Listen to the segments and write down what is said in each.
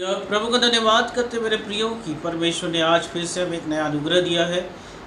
प्रभु का धन्यवाद करते मेरे प्रियो की परमेश्वर ने आज फिर से हमें एक नया अनुग्रह दिया है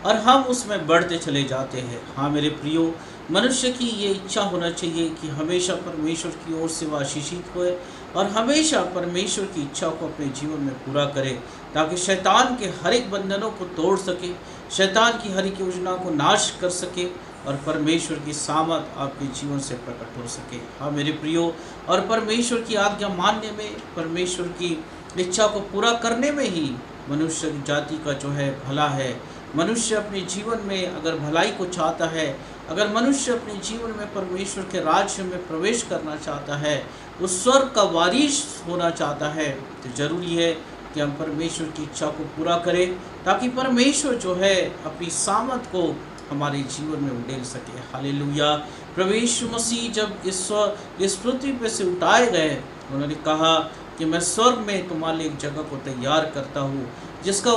और हम उसमें बढ़ते चले जाते हैं। हाँ मेरे प्रियो, मनुष्य की ये इच्छा होना चाहिए कि हमेशा परमेश्वर की ओर से वह आशीषित होए और हमेशा परमेश्वर की इच्छा को अपने जीवन में पूरा करे, ताकि शैतान के हर एक बंधनों को तोड़ सके, शैतान की हर एक योजना को नाश कर सके और परमेश्वर की सामर्थ आपके जीवन से प्रकट हो सके। हाँ मेरे प्रियो, और परमेश्वर की आज्ञा मानने में, परमेश्वर की इच्छा को पूरा करने में ही मनुष्य जाति का जो है भला है। मनुष्य अपने जीवन में अगर भलाई को चाहता है, अगर मनुष्य अपने जीवन में परमेश्वर के राज्य में प्रवेश करना चाहता है, उस स्वर्ग का वारिस होना चाहता है, तो जरूरी है कि हम परमेश्वर की इच्छा को पूरा करें, ताकि परमेश्वर जो है अपनी सामर्थ को हमारे जीवन में उड़ेल सके। हालेलुया। प्रभु यीशु मसीह जब इस पृथ्वी पे से उठाए गए, उन्होंने कहा कि मैं स्वर्ग में तुम्हारे लिए एक जगह को तैयार करता हूँ, जिसका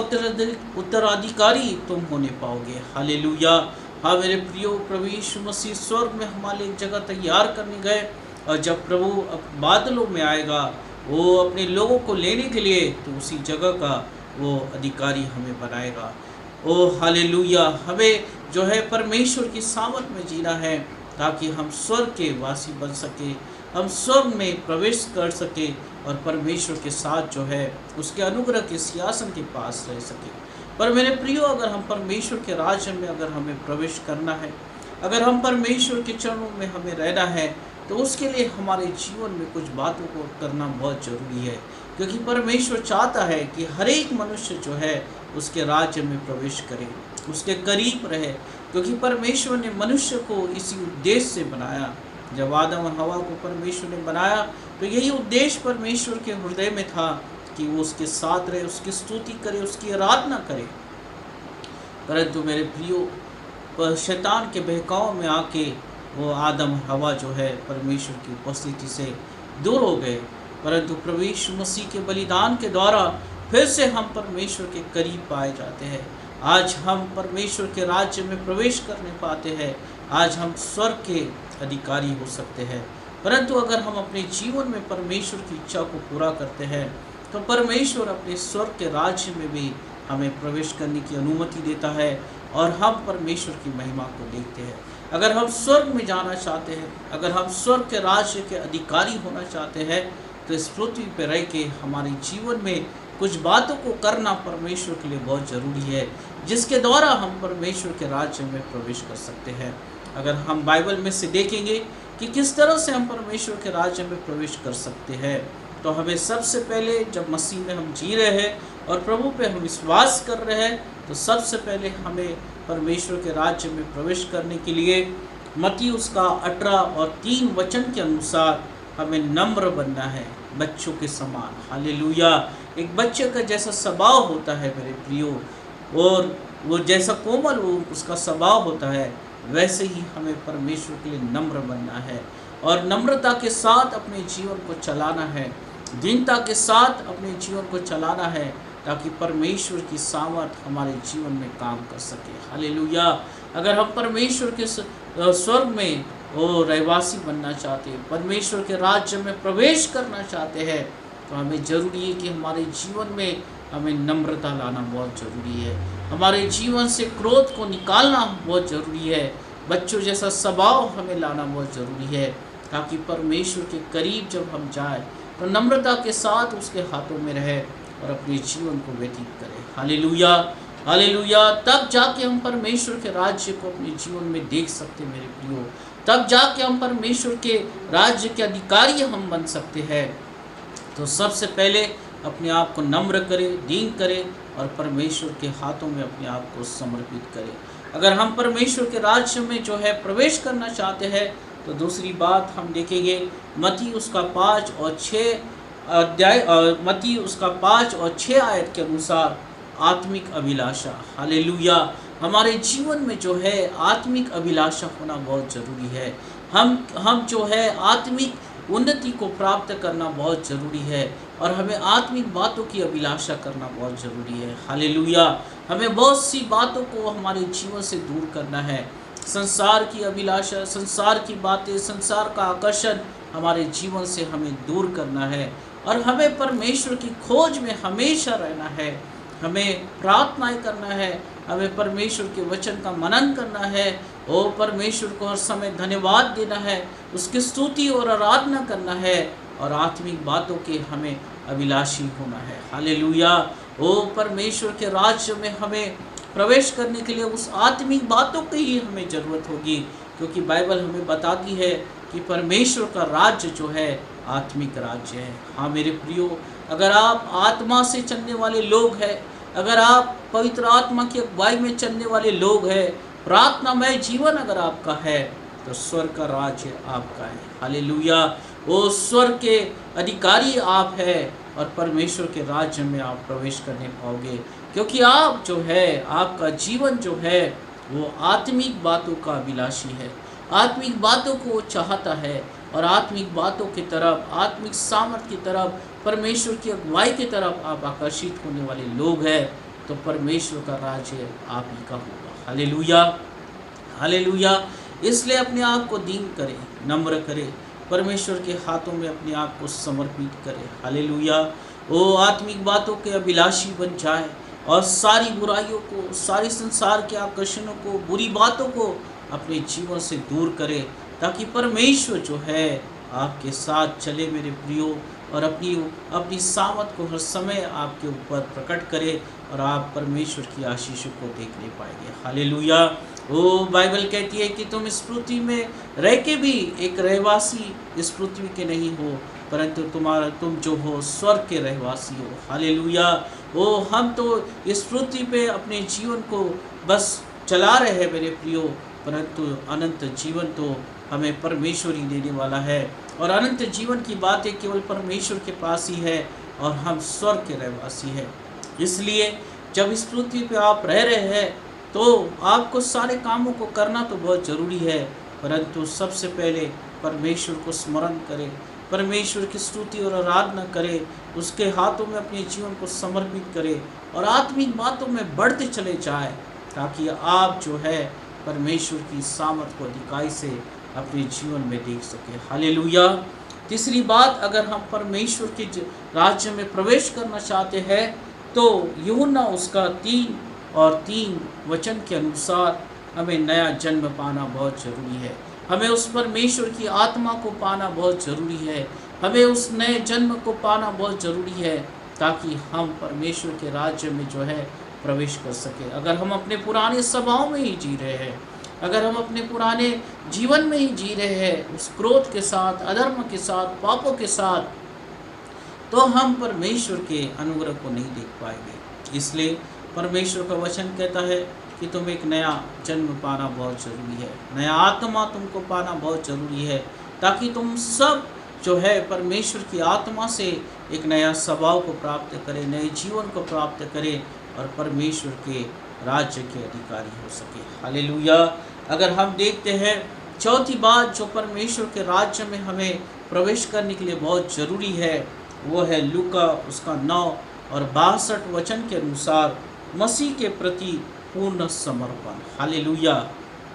उत्तराधिकारी तुम होने पाओगे। हालेलुया। हाँ मेरे प्रियो, प्रभु यीशु मसीह स्वर्ग में हमारे लिए एक जगह तैयार करने गए, और जब प्रभु बादलों में आएगा वो अपने लोगों को लेने के लिए, तो उसी जगह का वो अधिकारी हमें बनाएगा। ओ हालेलुया। हमें जो है परमेश्वर की सामर्थ में जीना है, ताकि हम स्वर्ग के वासी बन सके, हम स्वर्ग में प्रवेश कर सके और परमेश्वर के साथ जो है उसके अनुग्रह के सिंहासन के पास रह सके। पर मेरे प्रियो, अगर हम परमेश्वर के राज्य में अगर हमें प्रवेश करना है, अगर हम परमेश्वर के चरणों में हमें रहना है, तो उसके लिए हमारे जीवन में कुछ बातों को करना बहुत ज़रूरी है, क्योंकि परमेश्वर चाहता है कि हर एक मनुष्य जो है उसके राज्य में प्रवेश करे, उसके करीब रहे, क्योंकि परमेश्वर ने मनुष्य को इसी उद्देश्य से बनाया। जब आदम और हवा को परमेश्वर ने बनाया, तो यही उद्देश्य परमेश्वर के हृदय में था कि वो उसके साथ रहे, उसकी स्तुति करे, उसकी आराधना करे। परंतु मेरे प्रियो, शैतान के बहकाव में आके वो आदम और हवा जो है परमेश्वर की उपस्थिति से दूर हो गए। परंतु प्रभु यीशु मसीह के बलिदान के द्वारा फिर से हम परमेश्वर के करीब पाए जाते हैं। आज हम परमेश्वर के राज्य में प्रवेश करने पाते हैं, आज हम स्वर्ग के अधिकारी हो सकते हैं। परंतु अगर हम अपने जीवन में परमेश्वर की इच्छा को पूरा करते हैं, तो परमेश्वर अपने स्वर्ग के राज्य में भी हमें प्रवेश करने की अनुमति देता है और हम परमेश्वर की महिमा को देखते हैं। अगर हम स्वर्ग में जाना चाहते हैं, अगर हम स्वर्ग के राज्य के अधिकारी होना चाहते हैं, तो इस पृथ्वी पर रह के हमारे जीवन में कुछ बातों को करना परमेश्वर के लिए बहुत ज़रूरी है, जिसके द्वारा हम परमेश्वर के राज्य में प्रवेश कर सकते हैं। अगर हम बाइबल में से देखेंगे कि किस तरह से हम परमेश्वर के राज्य में प्रवेश कर सकते हैं, तो हमें सबसे पहले, जब मसीह में हम जी रहे हैं और प्रभु पे हम विश्वास कर रहे हैं, तो सबसे पहले हमें परमेश्वर के राज्य में प्रवेश करने के लिए मत्ती उसका 18 और 3 वचन के अनुसार हमें नम्र बनना है, बच्चों के समान। हालेलुया। एक बच्चे का जैसा स्वभाव होता है मेरे प्रियो, और वो जैसा कोमल वो उसका स्वभाव होता है, वैसे ही हमें परमेश्वर के लिए नम्र बनना है और नम्रता के साथ अपने जीवन को चलाना है, दीनता के साथ अपने जीवन को चलाना है, ताकि परमेश्वर की सामर्थ हमारे जीवन में काम कर सके। हालेलुया। अगर हम परमेश्वर के स्वर्ग में वो रहवासी बनना चाहते हैं, परमेश्वर के राज्य में प्रवेश करना चाहते हैं, तो हमें ज़रूरी है कि हमारे जीवन में हमें नम्रता लाना बहुत ज़रूरी है, हमारे जीवन से क्रोध को निकालना बहुत ज़रूरी है, बच्चों जैसा स्वभाव हमें लाना बहुत ज़रूरी है, ताकि परमेश्वर के करीब जब हम जाए तो नम्रता के साथ उसके हाथों में रहे और अपने जीवन को व्यतीत करें। हालेलुया। हालेलुया। तब जाके हम परमेश्वर के राज्य को अपने जीवन में देख सकते मेरे प्रियो, तब जाके हम परमेश्वर के राज्य के अधिकारी हम बन सकते हैं। तो सबसे पहले अपने आप को नम्र करें, दीन करें और परमेश्वर के हाथों में अपने आप को समर्पित करें। अगर हम परमेश्वर के राज्य में जो है प्रवेश करना चाहते हैं, तो दूसरी बात हम देखेंगे मत्ती उसका 5 और 6 अध्याय, मत्ती उसका 5 और 6 आयत के अनुसार आत्मिक अभिलाषा। हालेलुया। हमारे जीवन में जो है आत्मिक अभिलाषा होना बहुत ज़रूरी है। हम जो है आत्मिक उन्नति को प्राप्त करना बहुत ज़रूरी है और हमें आत्मिक बातों की अभिलाषा करना बहुत ज़रूरी है। हालेलुया। हमें बहुत सी बातों को हमारे जीवन से दूर करना है। संसार की अभिलाषा, संसार की बातें, संसार का आकर्षण हमारे जीवन से हमें दूर करना है और हमें परमेश्वर की खोज में हमेशा रहना है। हमें प्रार्थनाएं करना है, हमें परमेश्वर के वचन का मनन करना है, ओ परमेश्वर को हर समय धन्यवाद देना है, उसकी स्तुति और आराधना करना है और आत्मिक बातों के हमें अभिलाषी होना है। हालेलुया। ओ परमेश्वर के राज्य में हमें प्रवेश करने के लिए उस आत्मिक बातों की ही हमें ज़रूरत होगी, क्योंकि बाइबल हमें बताती है कि परमेश्वर का राज्य जो है आत्मिक राज्य है। हाँ मेरे प्रियो, अगर आप आत्मा से चलने वाले लोग हैं, अगर आप पवित्र आत्मा की अगुवाई में चलने वाले लोग हैं, प्रार्थनामय जीवन अगर आपका है, तो स्वर्ग का राज्य आपका है। हालेलुया। वो स्वर्ग के अधिकारी आप हैं और परमेश्वर के राज्य में आप प्रवेश करने पाओगे, क्योंकि आप जो है, आपका जीवन जो है वो आत्मिक बातों का अभिलाषी है, आत्मिक बातों को वो चाहता है और आत्मिक बातों की तरफ, आत्मिक सामर्थ की तरफ, परमेश्वर की अगुवाई की तरफ आप आकर्षित होने वाले लोग हैं, तो परमेश्वर का राज्य आप ही का होगा। Hallelujah, hallelujah. इसलिए अपने आप को दीन करें, नम्र करें, परमेश्वर के हाथों में अपने आप को समर्पित करें। हालेलुया। वो आत्मिक बातों के अभिलाषी बन जाए और सारी बुराइयों को, सारे संसार के आकर्षणों को, बुरी बातों को अपने जीवन से दूर करें, ताकि परमेश्वर जो है आपके साथ चले मेरे प्रियो, और अपनी सामत को हर समय आपके ऊपर प्रकट करे और आप परमेश्वर की आशीषों को देखने पाएंगे। हालेलुया। वो बाइबल कहती है कि तुम इस पृथ्वी में रह के भी एक रहवासी इस पृथ्वी के नहीं हो, परंतु तुम जो हो स्वर्ग के रहवासी हो। हालेलुया। वो हम तो इस पृथ्वी पे अपने जीवन को बस चला रहे हैं मेरे प्रियो, परंतु अनंत जीवन तो हमें परमेश्वर ही देने वाला है, और अनंत जीवन की बातें केवल परमेश्वर के पास ही है, और हम स्वर्ग के रहवासी हैं। इसलिए जब इस पृथ्वी पे आप रह रहे हैं तो आपको सारे कामों को करना तो बहुत ज़रूरी है, परंतु सबसे पहले परमेश्वर को स्मरण करें, परमेश्वर की स्तुति और आराधना करें, उसके हाथों में अपने जीवन को समर्पित करें और आत्मिक बातों में बढ़ते चले जाएं, ताकि आप जो है परमेश्वर की सामर्थ को अधिकाई से अपने जीवन में देख सके। हालेलुया। तीसरी बात, अगर हम परमेश्वर के राज्य में प्रवेश करना चाहते हैं तो यूहन्ना उसका 3 वचन के अनुसार हमें नया जन्म पाना बहुत ज़रूरी है। हमें उस परमेश्वर की आत्मा को पाना बहुत ज़रूरी है, हमें उस नए जन्म को पाना बहुत ज़रूरी है, ताकि हम परमेश्वर के राज्य में जो है प्रवेश कर सके। अगर हम अपने पुराने स्वभाव में ही जी रहे हैं, अगर हम अपने पुराने जीवन में ही जी रहे हैं, उस क्रोध के साथ, अधर्म के साथ, पापों के साथ, तो हम परमेश्वर के अनुग्रह को नहीं देख पाएंगे। इसलिए परमेश्वर का वचन कहता है कि तुम एक नया जन्म पाना बहुत ज़रूरी है, नया आत्मा तुमको पाना बहुत ज़रूरी है, ताकि तुम सब जो है परमेश्वर की आत्मा से एक नया स्वभाव को प्राप्त करें, नए जीवन को प्राप्त करें और परमेश्वर के राज्य के अधिकारी हो सके। हालेलुया। अगर हम देखते हैं चौथी बात जो परमेश्वर के राज्य में हमें प्रवेश करने के लिए बहुत ज़रूरी है, वो है लूका उसका 9 और 62 वचन के अनुसार मसीह के प्रति पूर्ण समर्पण। हालेलुया।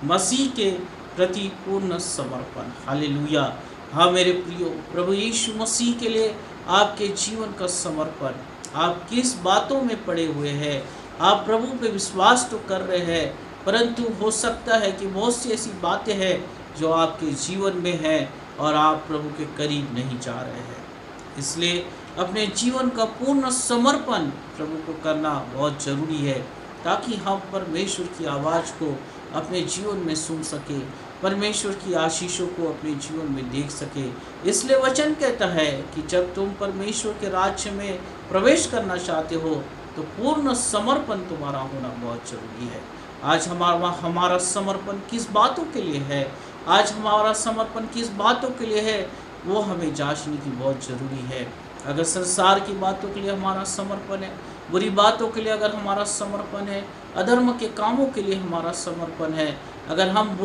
मसीह के प्रति पूर्ण समर्पण। हालेलुया। हाँ मेरे प्रियो, प्रभु यीशु मसीह के लिए आपके जीवन का समर्पण, आप किस बातों में पड़े हुए हैं, आप प्रभु पे विश्वास तो कर रहे हैं, परंतु हो सकता है कि बहुत सी ऐसी बातें हैं जो आपके जीवन में हैं और आप प्रभु के करीब नहीं जा रहे हैं। इसलिए अपने जीवन का पूर्ण समर्पण प्रभु को करना बहुत ज़रूरी है, ताकि हम परमेश्वर की आवाज़ को अपने जीवन में सुन सके, परमेश्वर की आशीषों को अपने जीवन में देख सके। इसलिए वचन कहता है कि जब तुम परमेश्वर के राज्य में प्रवेश करना चाहते हो तो पूर्ण समर्पण तुम्हारा होना बहुत ज़रूरी है। आज हमारा समर्पण किस बातों के लिए है, आज हमारा समर्पण किस बातों के लिए है, वो हमें जांचने की बहुत ज़रूरी है। अगर संसार की बातों के लिए हमारा समर्पण है, बुरी बातों के लिए अगर हमारा समर्पण है, अधर्म के कामों के लिए हमारा समर्पण है, अगर हम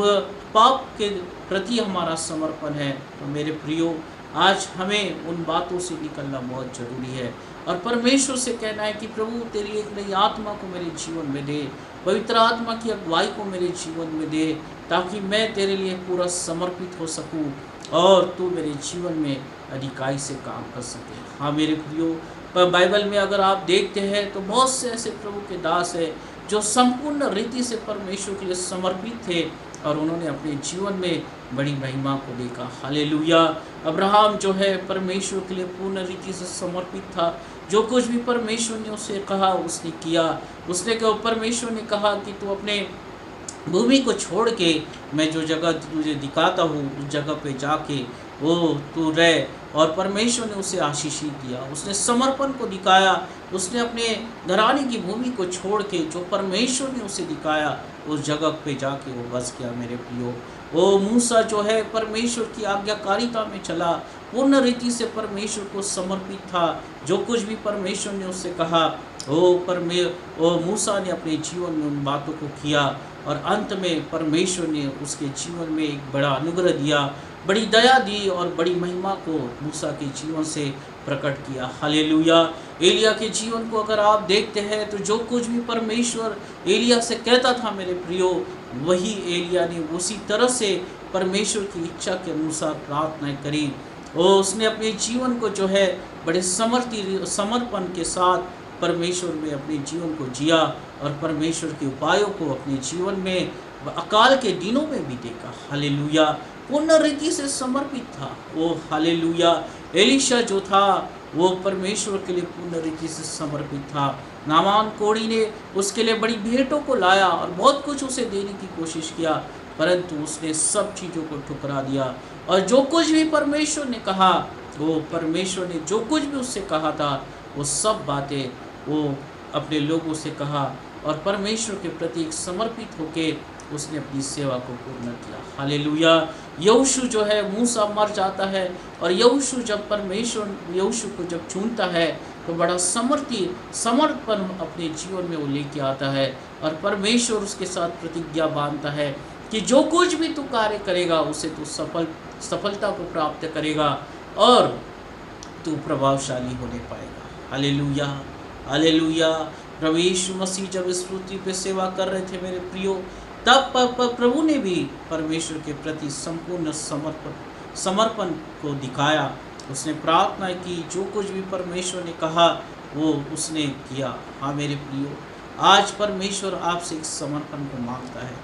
पाप के प्रति हमारा समर्पण है, तो मेरे प्रियो आज हमें उन बातों से निकलना बहुत ज़रूरी है और परमेश्वर से कहना है कि प्रभु तेरी एक नई आत्मा को मेरे जीवन में दे, पवित्र आत्मा की अगुवाई को मेरे जीवन में दे, ताकि मैं तेरे लिए पूरा समर्पित हो सकूं और तू मेरे जीवन में अधिकाई से काम कर सके। हाँ मेरे प्रियो, पर बाइबल में अगर आप देखते हैं तो बहुत से ऐसे प्रभु के दास हैं जो संपूर्ण रीति से परमेश्वर के लिए समर्पित थे और उन्होंने अपने जीवन में बड़ी महिमा को देखा। हालेलुया। अब्राहम जो है परमेश्वर के लिए पूर्ण रीति से समर्पित था। जो कुछ भी परमेश्वर ने उसे कहा उसने किया। उसने कहा, परमेश्वर ने कहा कि तू अपने भूमि को छोड़ के मैं जो जगह तुझे दिखाता हूँ उस जगह पे जाके वो तू रह। और परमेश्वर ने उसे आशीषित दिया, उसने समर्पण को दिखाया। उसने अपने घराने की भूमि को छोड़ के जो परमेश्वर ने उसे दिखाया उस जगह पे जाके वो बस गया। मेरे प्रियो, वो मूसा जो है परमेश्वर की आज्ञाकारिता में चला, पूर्ण रीति से परमेश्वर को समर्पित था। जो कुछ भी परमेश्वर ने उससे कहा वो मूसा ने अपने जीवन में उन बातों को किया और अंत में परमेश्वर ने उसके जीवन में एक बड़ा अनुग्रह दिया, बड़ी दया दी और बड़ी महिमा को मूसा के जीवन से प्रकट किया। हालेलुया। एलिया के जीवन को अगर आप देखते हैं तो जो कुछ भी परमेश्वर एलिया से कहता था मेरे प्रियो, वही एलिया ने उसी तरह से परमेश्वर की इच्छा के अनुसार प्रार्थना करी। और उसने अपने जीवन को जो है बड़े समर्पण के साथ परमेश्वर में अपने जीवन को जिया और परमेश्वर के उपायों को अपने जीवन में अकाल के दिनों में भी देखा। हालेलुया। पूर्ण रीति से समर्पित था वो। हालेलुया। एलीशा जो था वो परमेश्वर के लिए पूर्ण रीति से समर्पित था। नामान कोढ़ी ने उसके लिए बड़ी भेंटों को लाया और बहुत कुछ उसे देने की कोशिश किया, परंतु उसने सब चीज़ों को ठुकरा दिया। और जो कुछ भी परमेश्वर ने कहा, वो परमेश्वर ने जो कुछ भी उससे कहा था वो सब बातें वो अपने लोगों से कहा और परमेश्वर के प्रति समर्पित होके उसने अपनी सेवा को पूर्ण किया। हालेलुया। यहोशू जो है, मूसा मर जाता है और यहोशू जब परमेश्वर यहोशू को जब चुनता है तो बड़ा समर्पण अपने जीवन में वो लेके आता है और परमेश्वर उसके साथ प्रतिज्ञा बांधता है कि जो कुछ भी तू कार्य करेगा उसे तू सफलता को प्राप्त करेगा और तू प्रभावशाली होने पाएगा। हालेलुया। हालेलुया। प्रभु यीशु मसीह जब इस पृथ्वी पे सेवा कर रहे थे मेरे प्रियो, तब प्रभु ने भी परमेश्वर के प्रति संपूर्ण समर्पण को दिखाया। उसने प्रार्थना की, जो कुछ भी परमेश्वर ने कहा वो उसने किया। हाँ मेरे प्रियो, आज परमेश्वर आपसे एक समर्पण को मांगता है।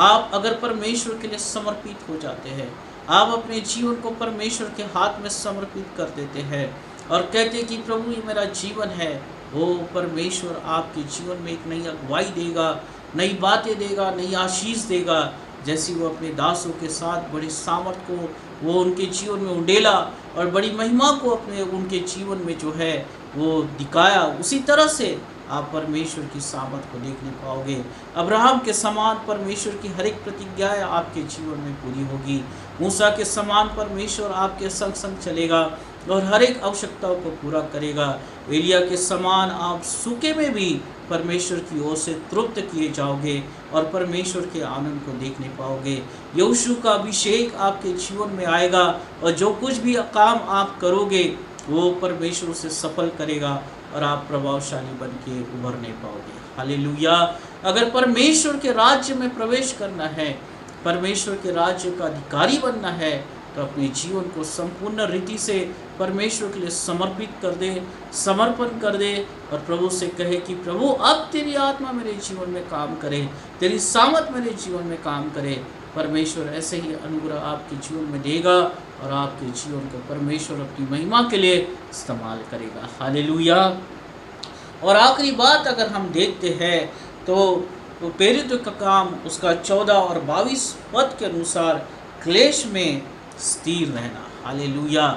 आप अगर परमेश्वर के लिए समर्पित हो जाते हैं, आप अपने जीवन को परमेश्वर के हाथ में समर्पित कर देते हैं और कहते कि प्रभु ये मेरा जीवन है, वो परमेश्वर आपके जीवन में एक नई अगुवाई देगा, नई बातें देगा, नई आशीष देगा। जैसी वो अपने दासों के साथ बड़ी सामर्थ को वो उनके जीवन में उंडेला और बड़ी महिमा को अपने उनके जीवन में जो है वो दिखाया, उसी तरह से आप परमेश्वर की सामर्थ को देखने पाओगे। अब्राहम के समान परमेश्वर की हर एक प्रतिज्ञाएं आपके जीवन में पूरी होगी। मूसा के समान परमेश्वर आपके संग संग चलेगा और हर एक आवश्यकताओं को पूरा करेगा। एलिया के समान आप सूखे में भी परमेश्वर की ओर से तृप्त किए जाओगे और परमेश्वर के आनंद को देखने पाओगे। यहोशू का अभिषेक आपके जीवन में आएगा और जो कुछ भी काम आप करोगे वो परमेश्वर से सफल करेगा और आप प्रभावशाली बन के उभरने पाओगे। हालेलुया। अगर परमेश्वर के राज्य में प्रवेश करना है, परमेश्वर के राज्य का अधिकारी बनना है, तो अपने जीवन को संपूर्ण रीति से परमेश्वर के लिए समर्पित कर दे, समर्पण कर दे और प्रभु से कहे कि प्रभु अब तेरी आत्मा मेरे जीवन में काम करे, तेरी सामर्थ मेरे जीवन में काम करे। परमेश्वर ऐसे ही अनुग्रह आपके जीवन में देगा और आपके जीवन को परमेश्वर अपनी महिमा के लिए इस्तेमाल करेगा। हालेलुया। और आखिरी बात अगर हम देखते हैं तो प्रेरितों का काम उसका 14 और 22 पद के अनुसार क्लेश में स्थिर रहना। हालेलुया।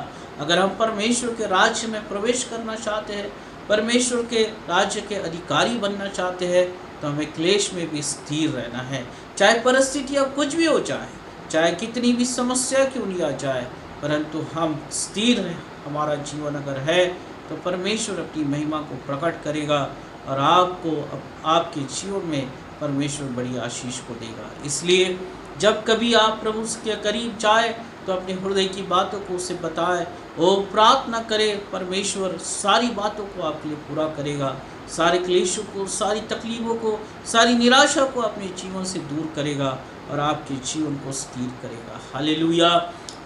अगर हम परमेश्वर के राज्य में प्रवेश करना चाहते हैं, परमेश्वर के राज्य के अधिकारी बनना चाहते हैं, तो हमें क्लेश में भी स्थिर रहना है। चाहे परिस्थितियाँ कुछ भी हो जाए, चाहे कितनी भी समस्या क्यों नहीं आ जाए, परंतु हम स्थिर हैं। हमारा जीवन अगर है तो परमेश्वर अपनी महिमा को प्रकट करेगा और आपको आपके जीवन में परमेश्वर बड़ी आशीष को देगा। इसलिए जब कभी आप प्रभु के करीब जाए तो अपने हृदय की बातों को उसे बताए, वो प्रार्थना करे, परमेश्वर सारी बातों को आपके लिए पूरा करेगा। सारे क्लेशों को, सारी तकलीफ़ों को, सारी निराशा को अपने जीवन से दूर करेगा और आपके जीवन को स्थिर करेगा। हालेलुया।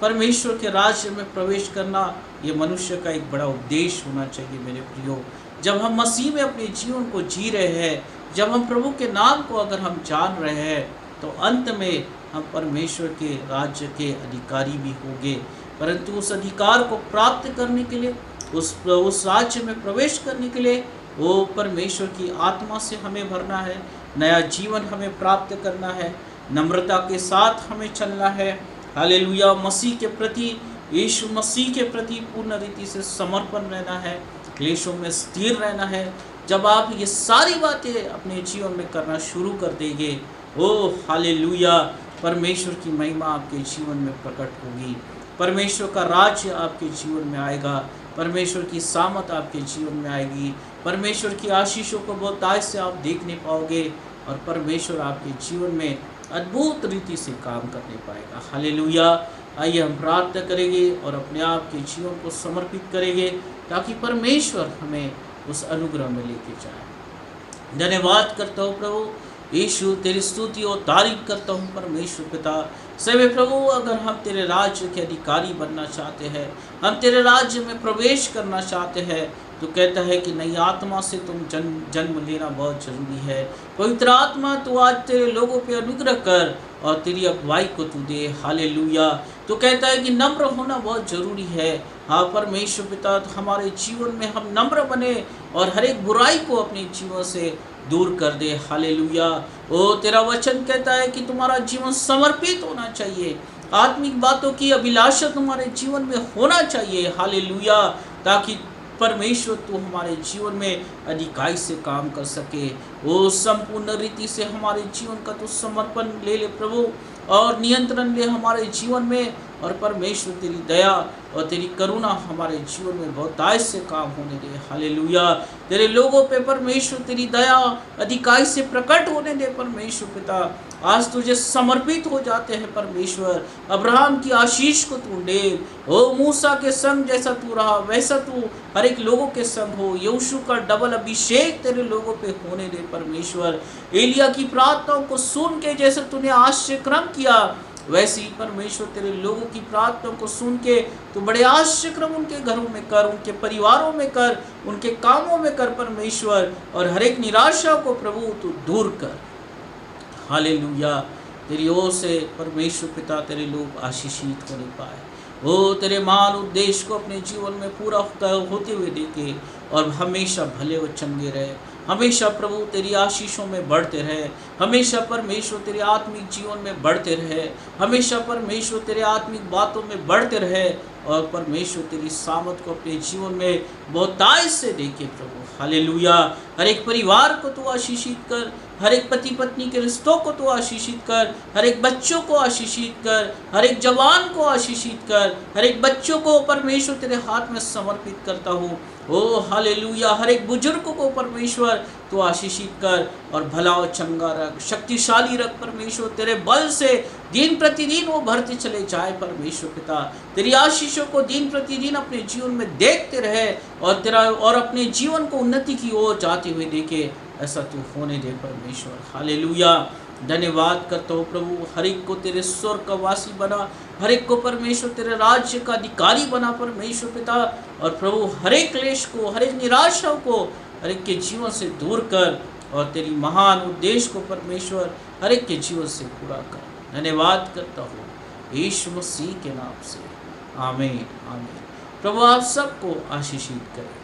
परमेश्वर के राज्य में प्रवेश करना ये मनुष्य का एक बड़ा उद्देश्य होना चाहिए मेरे प्रियो। जब हम मसीह में अपने जीवन को जी रहे हैं, जब हम प्रभु के नाम को अगर हम जान रहे हैं, तो अंत में हम परमेश्वर के राज्य के अधिकारी भी होंगे। परंतु उस अधिकार को प्राप्त करने के लिए, उस राज्य में प्रवेश करने के लिए, वो परमेश्वर की आत्मा से हमें भरना है, नया जीवन हमें प्राप्त करना है, नम्रता के साथ हमें चलना है। हालेलुया। मसीह के प्रति, यीशु मसीह के प्रति पूर्ण रीति से समर्पण रहना है, क्लेशों में स्थिर रहना है। जब आप ये सारी बातें अपने जीवन में करना शुरू कर देंगे, ओ हालेलुया, परमेश्वर की महिमा आपके जीवन में प्रकट होगी, परमेश्वर का राज्य आपके जीवन में आएगा, परमेश्वर की सामत आपके जीवन में आएगी, परमेश्वर की आशीषों को बहुतायत से आप देखने पाओगे और परमेश्वर आपके जीवन में अद्भुत रीति से काम करने पाएगा। हालेलुया। आइए हम प्रार्थना करेंगे और अपने आप के जीवन को समर्पित करेंगे ताकि परमेश्वर हमें उस अनुग्रह में लेके जाए। धन्यवाद करता हूँ प्रभु यीशु, तेरी स्तुति और तारीफ करता हूँ परमेश्वर पिता। सभी प्रभु, अगर हम तेरे राज्य के अधिकारी बनना चाहते हैं, हम तेरे राज्य में प्रवेश करना चाहते हैं, तो कहता है कि नई आत्मा से तुम जन्म लेना बहुत जरूरी है। पवित्र आत्मा, तू आज तेरे लोगों पे अनुग्रह कर और तेरी अगुवाई को तू दे। हालेलुया। तो कहता है कि नम्र होना बहुत जरूरी है। हाँ परमेश्वर पिता, तो हमारे जीवन में हम नम्र बने और हर एक बुराई को अपने जीवन से दूर कर दे। हालेलुया। ओ तेरा वचन कहता है कि तुम्हारा जीवन समर्पित होना चाहिए, आत्मिक बातों की अभिलाषा तुम्हारे जीवन में होना चाहिए। हालेलुया। ताकि परमेश्वर तू हमारे जीवन में अधिकाई से काम कर सके। वो संपूर्ण रीति से हमारे जीवन का तू समर्पण ले ले प्रभु और नियंत्रण ले हमारे जीवन में। और परमेश्वर तेरी दया और तेरी करुणा हमारे जीवन में बहुतायत से काम होने दे। हालेलुया। तेरे लोगों पे परमेश्वर तेरी दया अधिकाई से प्रकट होने दे। परमेश्वर पिता, आज तुझे समर्पित हो जाते हैं परमेश्वर। अब्राहम की आशीष को तू दे। ओ मूसा के संग जैसा तू रहा वैसा तू हर एक लोगों के संग हो। यीशु का डबल अभिषेक तेरे लोगों पे होने दे परमेश्वर। एलिया की प्रार्थनाओं को सुन के जैसे तूने आश्चर्य क्रम किया, वैसे ही परमेश्वर तेरे लोगों की प्रार्थनाओं को सुन के तो बड़े आश्चर्य उनके घरों में कर, उनके परिवारों में कर, उनके कामों में कर परमेश्वर। और हर एक निराशा को प्रभु तू दूर कर। हालेलुया। तेरी ओर से परमेश्वर पिता तेरे लोग आशीषित होने पाए। वो तेरे महान उद्देश्य को अपने जीवन में पूरा होते हुए देखे और हमेशा भले व चंगे रहे। हमेशा प्रभु तेरी आशीषों में बढ़ते रहे। हमेशा परमेश्वर तेरे आत्मिक जीवन में बढ़ते रहे। हमेशा परमेश्वर तेरे आत्मिक बातों में बढ़ते रहे और परमेश्वर तेरी सामत को अपने जीवन में बहुतायत से देखे प्रभु। हालेलुया। हर एक परिवार को तू आशीषित कर, हर एक पति पत्नी के रिश्तों को तू आशीषित कर, हर एक बच्चों को आशीषित कर, हर एक जवान को आशीषित कर, हर एक बच्चों को परमेश्वर तेरे हाथ में समर्पित करता हूँ। ओ हालेलुया। हर एक बुजुर्ग को परमेश्वर तू आशीषित कर और भला और चंगा रख, शक्तिशाली रख परमेश्वर। तेरे बल से दिन प्रतिदिन वो भरते चले जाए परमेश्वर पिता। तेरी आशीषों को दिन प्रतिदिन अपने जीवन में देखते रहे और अपने जीवन को उन्नति की ओर जाते हुए देखे। ऐसा तू होने दे परमेश्वर। हालेलुया। धन्यवाद करता हूँ प्रभु। हर एक को तेरे स्वर्ग का वासी बना, हर एक को परमेश्वर तेरे राज्य का अधिकारी बना परमेश्वर पिता। और प्रभु हर एक क्लेश को, हर एक निराशा को हर एक के जीवन से दूर कर और तेरी महान उद्देश्य को परमेश्वर हर एक के जीवन से पूरा कर। धन्यवाद करता हूँ यीशु मसीह के नाम से। आमीन आमीन। प्रभु आप सबको आशीषित करें।